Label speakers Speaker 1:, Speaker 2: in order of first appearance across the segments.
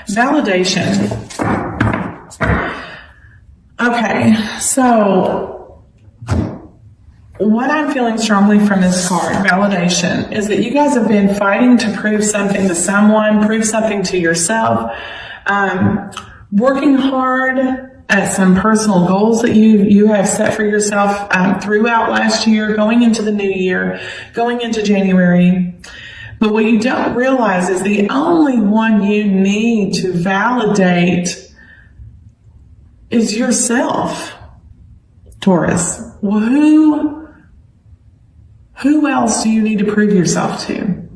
Speaker 1: Validation. Okay, so what I'm feeling strongly from this card, validation, is that you guys have been fighting to prove something to someone, prove something to yourself, working hard at some personal goals that you have set for yourself throughout last year, going into the new year, going into January. But what you don't realize is the only one you need to validate is yourself, Taurus. Well, who else do you need to prove yourself to?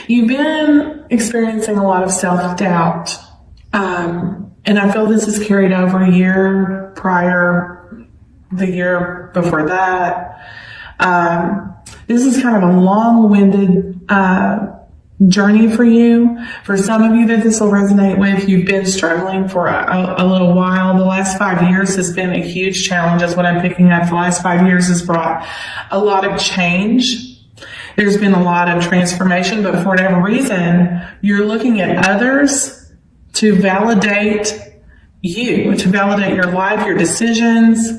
Speaker 1: You've been experiencing a lot of self-doubt. And I feel this is carried over a year prior, the year before that. This is kind of a long-winded journey for you. For some of you that this will resonate with, you've been struggling for a little while. The last 5 years has been a huge challenge, is what I'm picking up. The last 5 years has brought a lot of change. There's been a lot of transformation, but for whatever reason, you're looking at others to validate you, to validate your life, your decisions.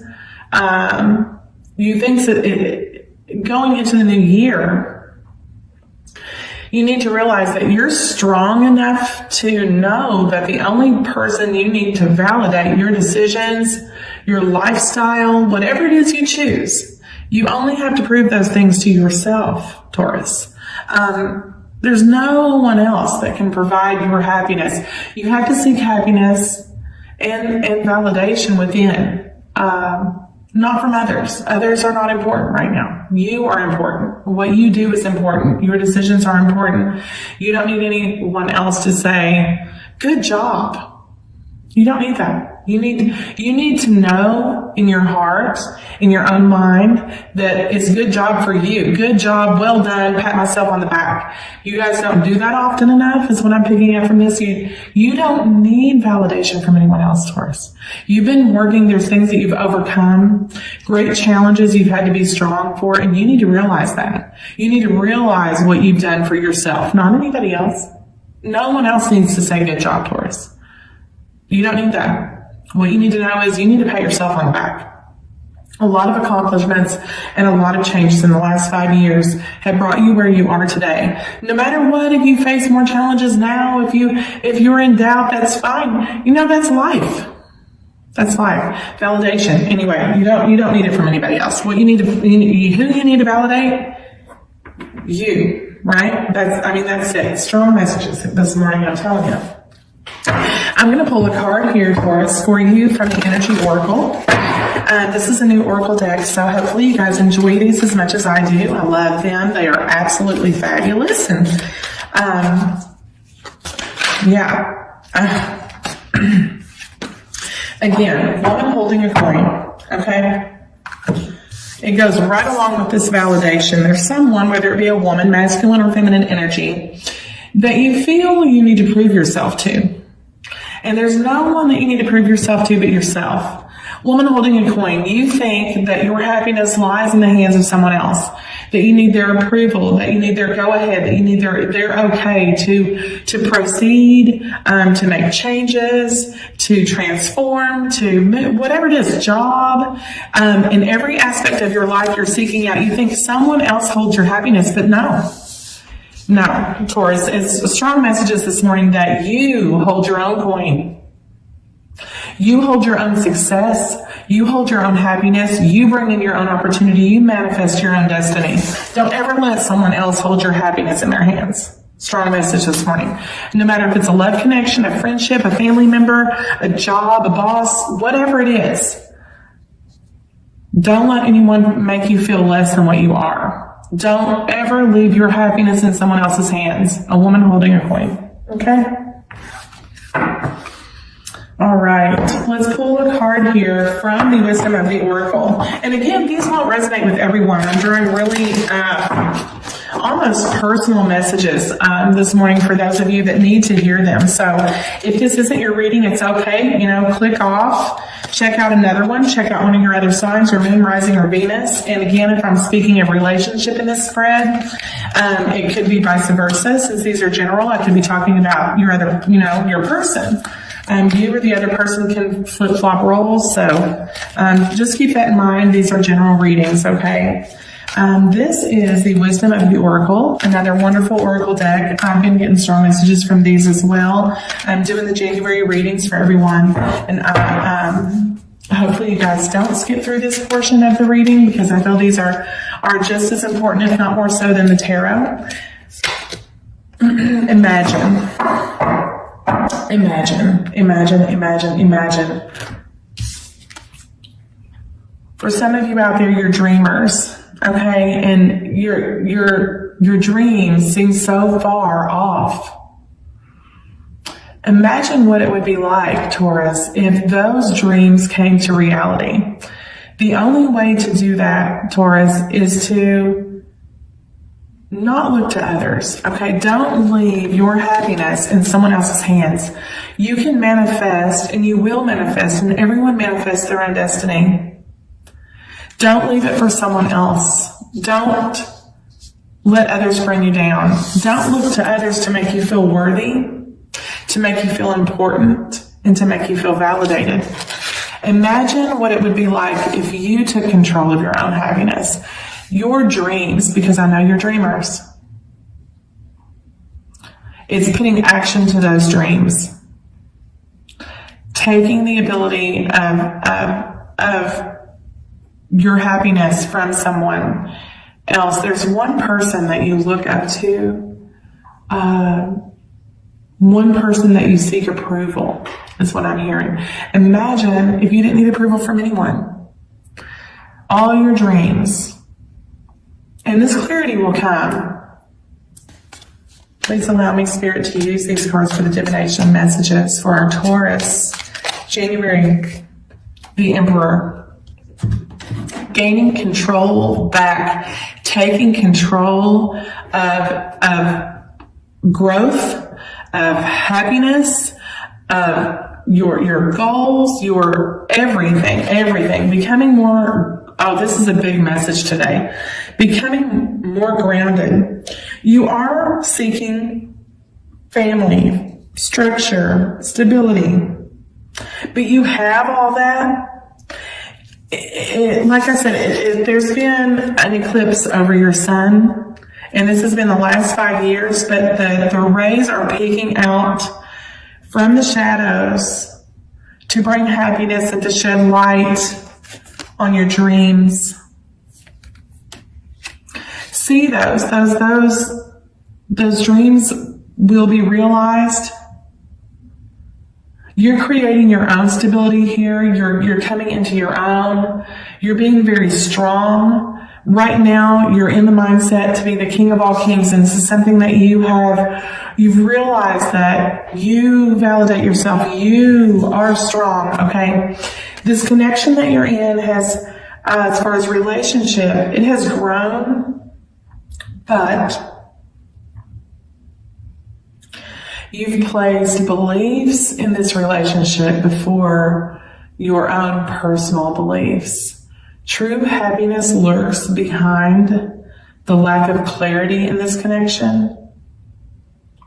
Speaker 1: You think that going into the new year, you need to realize that you're strong enough to know that the only person you need to validate your decisions, your lifestyle, whatever it is you choose, you only have to prove those things to yourself, Taurus. There's no one else that can provide your happiness. You have to seek happiness and validation within, not from others. Others are not important right now. You are important. What you do is important. Your decisions are important. You don't need anyone else to say, good job. You don't need that. You need to know in your heart, in your own mind, that it's good job for you. Good job, well done, pat myself on the back. You guys don't do that often enough, is what I'm picking up from this. You don't need validation from anyone else, Taurus. You've been working, there's things that you've overcome, great challenges you've had to be strong for, and you need to realize that. You need to realize what you've done for yourself, not anybody else. No one else needs to say good job, Taurus. You don't need that. What you need to know is you need to pat yourself on the back. A lot of accomplishments and a lot of changes in the last 5 years have brought you where you are today. No matter what, if you face more challenges now, if you're in doubt, that's fine. You know, that's life. That's life. Validation. Anyway, you don't need it from anybody else. What you need to, who you need to validate? You, right? That's it. Strong messages this morning, I'm telling you. I'm going to pull a card here, Taurus, for you from the Energy Oracle. This is a new Oracle deck, so hopefully you guys enjoy these as much as I do. I love them. They are absolutely fabulous. And, again, woman holding a coin, okay? It goes right along with this validation. There's someone, whether it be a woman, masculine or feminine energy, that you feel you need to prove yourself to. And there's no one that you need to prove yourself to but yourself. Woman holding a coin, you think that your happiness lies in the hands of someone else, that you need their approval, that you need their go-ahead, that you need their okay to proceed, to make changes, to transform, to move, whatever it is, job, in every aspect of your life you're seeking out. You think someone else holds your happiness, but no. No, Taurus, it's strong messages this morning that you hold your own coin. You hold your own success. You hold your own happiness. You bring in your own opportunity. You manifest your own destiny. Don't ever let someone else hold your happiness in their hands. Strong message this morning. No matter if it's a love connection, a friendship, a family member, a job, a boss, whatever it is. Don't let anyone make you feel less than what you are. Don't ever leave your happiness in someone else's hands. A woman holding a coin. Okay? All right. Let's pull a card here from the Wisdom of the Oracle. And again, these won't resonate with everyone. I'm drawing really almost personal messages this morning for those of you that need to hear them. So if this isn't your reading, it's okay. Click off, check out another one, check out one of your other signs, your moon, rising, or Venus. And again, if I'm speaking of relationship in this spread, it could be vice versa. Since these are general, I could be talking about your other, your person. You or the other person can flip-flop roles. So just keep that in mind. These are general readings, okay? This is the Wisdom of the Oracle, another wonderful Oracle deck. I've been getting strong messages from these as well. I'm doing the January readings for everyone. And hopefully you guys don't skip through this portion of the reading, because I feel these are just as important, if not more so, than the tarot. Imagine. For some of you out there, you're dreamers, okay? And your dreams seem so far off. Imagine what it would be like, Taurus, if those dreams came to reality. The only way to do that, Taurus, is to not look to others, okay? Don't leave your happiness in someone else's hands. You can manifest, and you will manifest, and everyone manifests their own destiny. Don't leave it for someone else. Don't let others bring you down. Don't look to others to make you feel worthy, to make you feel important, and to make you feel validated. Imagine what it would be like if you took control of your own happiness. Your dreams, because I know you're dreamers. It's putting action to those dreams. Taking the ability of your happiness from someone else. There's one person that you look up to. One person that you seek approval is what I'm hearing. Imagine if you didn't need approval from anyone. All your dreams. And this clarity will come. Please allow me, Spirit, to use these cards for the divination messages for our Taurus. January, the Emperor. Gaining control back. Taking control of growth, of happiness, of your goals, your everything. Becoming more, this is a big message today. Becoming more grounded. You are seeking family, structure, stability, but you have all that. Like I said, there's been an eclipse over your sun, and this has been the last 5 years, but the rays are peeking out from the shadows to bring happiness and to shed light on your dreams. See those dreams will be realized. You're creating your own stability here. You're coming into your own. You're being very strong. Right now, you're in the mindset to be the king of all kings, and this is something that you've realized that you validate yourself. You are strong, okay? This connection that you're in has, as far as relationship, it has grown. But you've placed beliefs in this relationship before your own personal beliefs. True happiness lurks behind the lack of clarity in this connection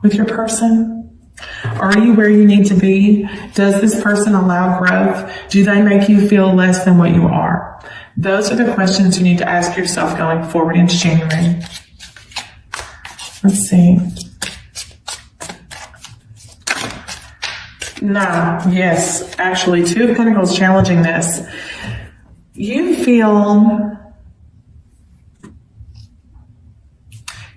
Speaker 1: with your person. Are you where you need to be? Does this person allow growth? Do they make you feel less than what you are? Those are the questions you need to ask yourself going forward into January. Let's see. No, yes, actually, Two of Pentacles challenging this. You feel,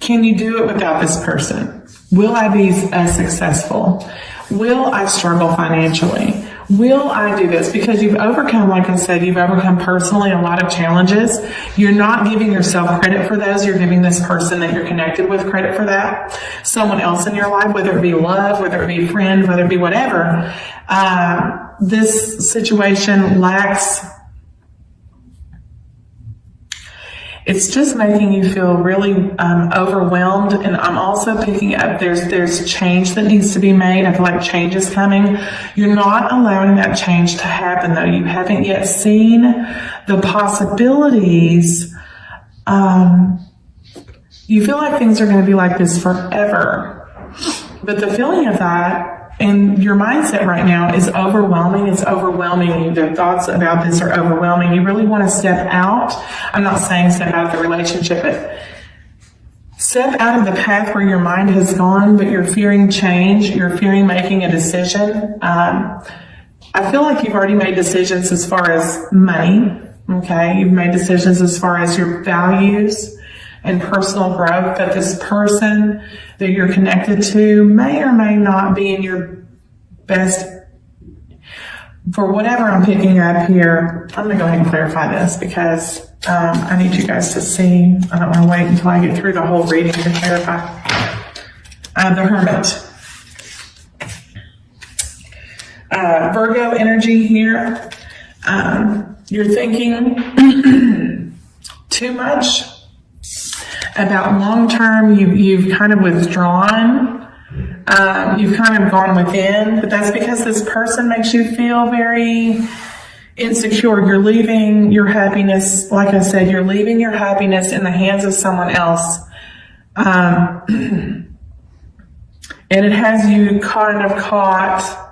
Speaker 1: can you do it without this person? Will I be successful? Will I struggle financially? Will I do this? Because you've overcome, like I said, you've overcome personally a lot of challenges. You're not giving yourself credit for those. You're giving this person that you're connected with credit for that. Someone else in your life, whether it be love, whether it be friend, whether it be whatever. This situation lacks, it's just making you feel really overwhelmed. And I'm also picking up there's change that needs to be made. I feel like change is coming. You're not allowing that change to happen, though. You haven't yet seen the possibilities. You feel like things are going to be like this forever. But the feeling of that and your mindset right now is overwhelming. It's overwhelming you. The thoughts about this are overwhelming. You really want to step out. I'm not saying step out of the relationship, but step out of the path where your mind has gone, but you're fearing change. You're fearing making a decision. I feel like you've already made decisions as far as money. Okay. You've made decisions as far as your values and personal growth, that this person that you're connected to may or may not be in your best, for whatever I'm picking up here. I'm going to go ahead and clarify this because I need you guys to see. I don't want to wait until I get through the whole reading to clarify. The Hermit. Virgo energy here. You're thinking too much about long term. You've kind of withdrawn. You've kind of gone within, but that's because this person makes you feel very insecure. You're leaving your happiness, like I said, you're leaving your happiness in the hands of someone else. And it has you kind of caught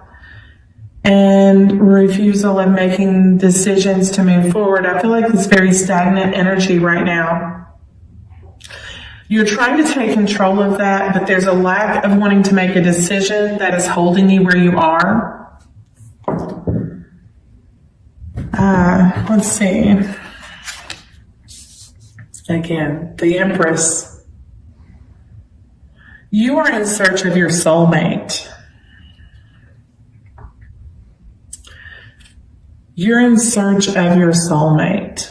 Speaker 1: and refusal of making decisions to move forward. I feel like it's very stagnant energy right now. You're trying to take control of that, but there's a lack of wanting to make a decision that is holding you where you are. Let's see. Again, the Empress. You are in search of your soulmate. You're in search of your soulmate.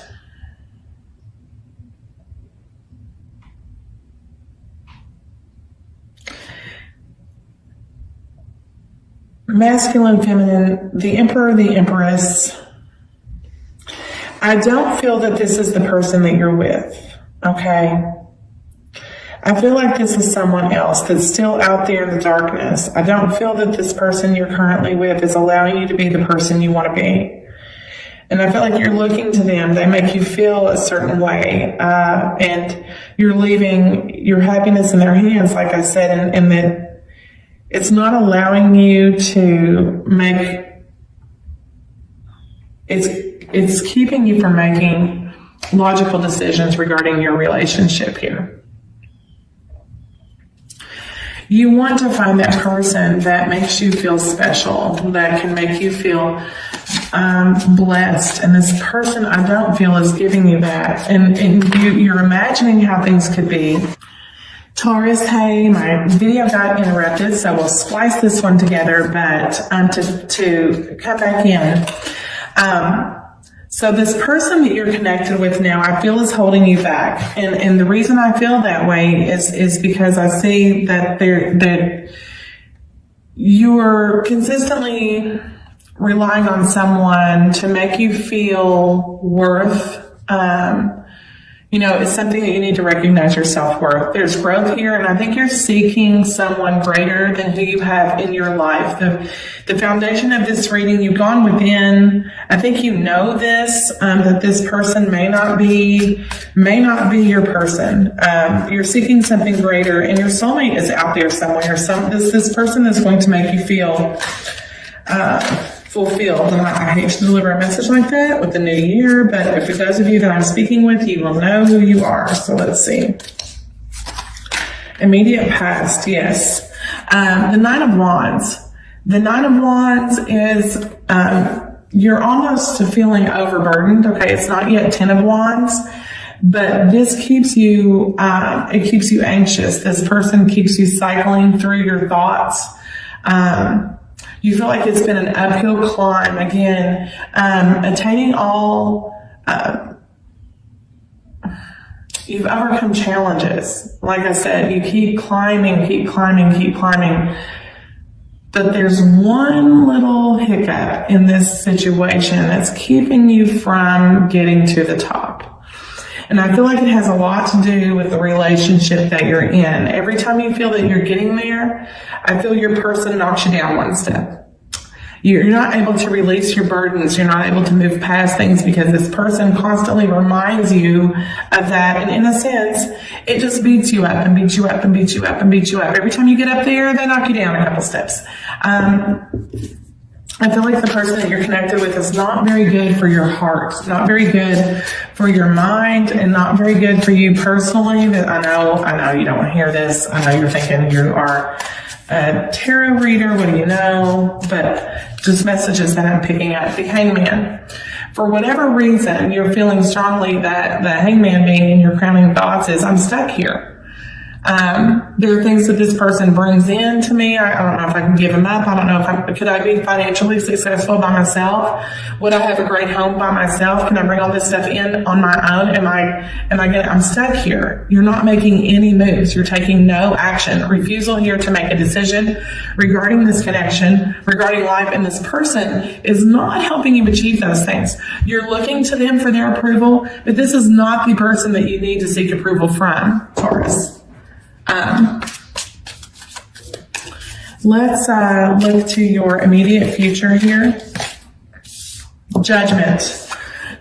Speaker 1: Masculine, feminine, the Emperor, the Empress. I don't feel that this is the person that you're with, okay? I feel like this is someone else that's still out there in the darkness. I don't feel that this person you're currently with is allowing you to be the person you want to be. And I feel like you're looking to them. They make you feel a certain way. And you're leaving your happiness in their hands, like I said, and that it's not allowing you to make, it's keeping you from making logical decisions regarding your relationship here. You want to find that person that makes you feel special, that can make you feel blessed. And this person, I don't feel, is giving you that. And you're imagining how things could be. Taurus, hey, my video got interrupted, so we'll splice this one together, but to come back in. So this person that you're connected with now, I feel is holding you back. And the reason I feel that way is because I see that you're consistently relying on someone to make you feel worth. It's something that you need to recognize your self-worth. There's growth here, and I think you're seeking someone greater than who you have in your life. The foundation of this reading, you've gone within. I think you know this, that this person may not be your person. You're seeking something greater, and your soulmate is out there somewhere. This person is going to make you feel fulfilled. And I hate to deliver a message like that with the new year, but for those of you that I'm speaking with, you will know who you are. So let's see. Immediate past, yes. The Nine of Wands. The Nine of Wands is you're almost feeling overburdened. Okay, it's not yet 10 of Wands, but this keeps you it keeps you anxious. This person keeps you cycling through your thoughts. You feel like it's been an uphill climb again, attaining all, you've overcome challenges. Like I said, you keep climbing, but there's one little hiccup in this situation that's keeping you from getting to the top. And I feel like it has a lot to do with the relationship that you're in. Every time you feel that you're getting there, I feel your person knocks you down one step. You're not able to release your burdens. You're not able to move past things because this person constantly reminds you of that. And in a sense, it just beats you up and beats you up and beats you up and beats you up. Every time you get up there, they knock you down a couple steps. I feel like the person that you're connected with is not very good for your heart, not very good for your mind, and not very good for you personally. I know you don't want to hear this. I know you're thinking you are a tarot reader. What do you know? But just messages that I'm picking up. The Hangman. For whatever reason, you're feeling strongly that the Hangman being in your crowning thoughts is, I'm stuck here. There are things that this person brings in to me. I don't know if I can give them up. I don't know could I be financially successful by myself? Would I have a great home by myself? Can I bring all this stuff in on my own? I'm stuck here. You're not making any moves. You're taking no action. Refusal here to make a decision regarding this connection, regarding life, and this person is not helping you achieve those things. You're looking to them for their approval, but this is not the person that you need to seek approval from, Taurus. Let's look to your immediate future here. Judgment.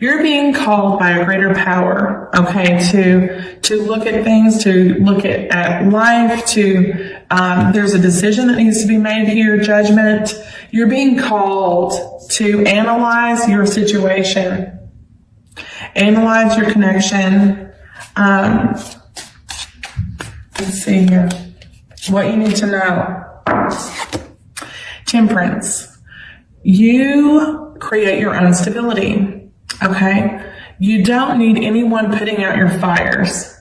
Speaker 1: You're being called by a greater power, okay, to look at things, to look at life, there's a decision that needs to be made here, judgment. You're being called to analyze your situation, analyze your connection. Let's see here. What you need to know. Temperance. You create your own stability. Okay? You don't need anyone putting out your fires.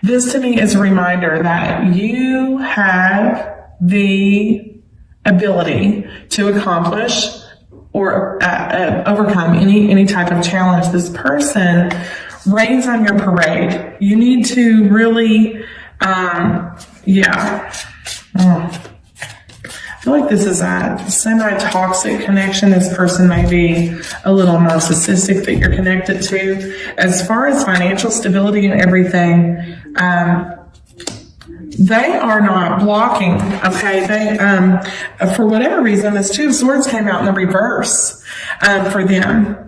Speaker 1: This to me is a reminder that you have the ability to accomplish or overcome any type of challenge. This person rains on your parade. You need to really I feel like this is a semi-toxic connection. This person may be a little narcissistic that you're connected to. As far as financial stability and everything, they are not blocking, okay? They, for whatever reason, this Two of Swords came out in the reverse for them.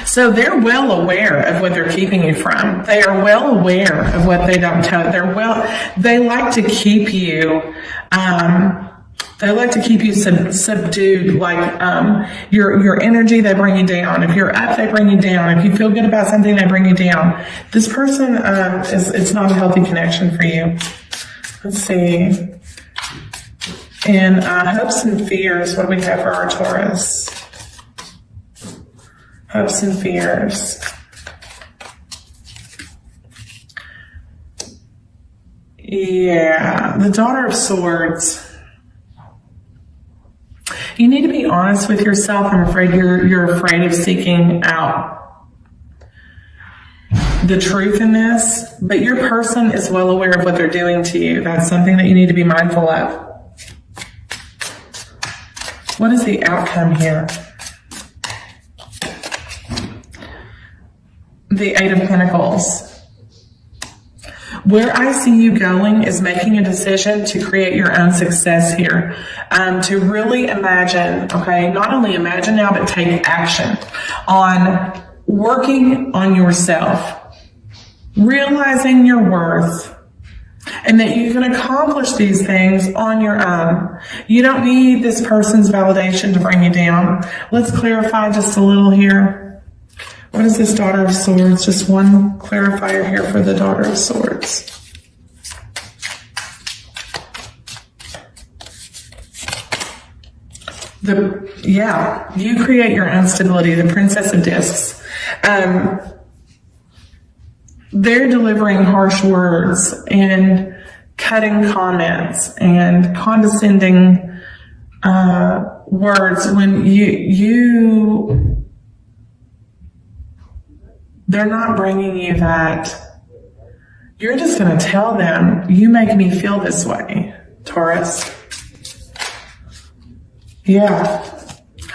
Speaker 1: So they're well aware of what they're keeping you from. They are well aware of what they don't tell. They like to keep you, subdued, like, your energy, they bring you down. If you're up, they bring you down. If you feel good about something, they bring you down. This person, it's not a healthy connection for you. Let's see. And hopes and fears, what do we have for our Taurus? Hopes and fears. Yeah, the Daughter of Swords. You need to be honest with yourself. I'm afraid you're afraid of seeking out the truth in this, but your person is well aware of what they're doing to you. That's something that you need to be mindful of. What is the outcome here? The Eight of Pentacles. Where I see you going is making a decision to create your own success here. To really imagine, okay, not only imagine now, but take action on working on yourself, realizing your worth, and that you can accomplish these things on your own. You don't need this person's validation to bring you down. Let's clarify just a little here. What is this Daughter of Swords? Just one clarifier here for the Daughter of Swords. You create your own stability. The Princess of Discs. They're delivering harsh words and cutting comments and condescending words when they're not bringing you that. You're just going to tell them, you make me feel this way, Taurus. Yeah.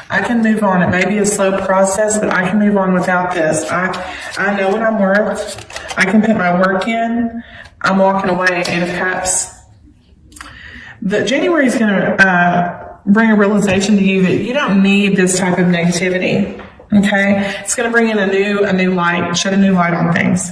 Speaker 1: I can move on. It may be a slow process, but I can move on without this. I know what I'm worth. I can put my work in. I'm walking away. Eight of Cups. The January is going to bring a realization to you that you don't need this type of negativity. Okay? It's going to bring in a new light, shed a new light on things.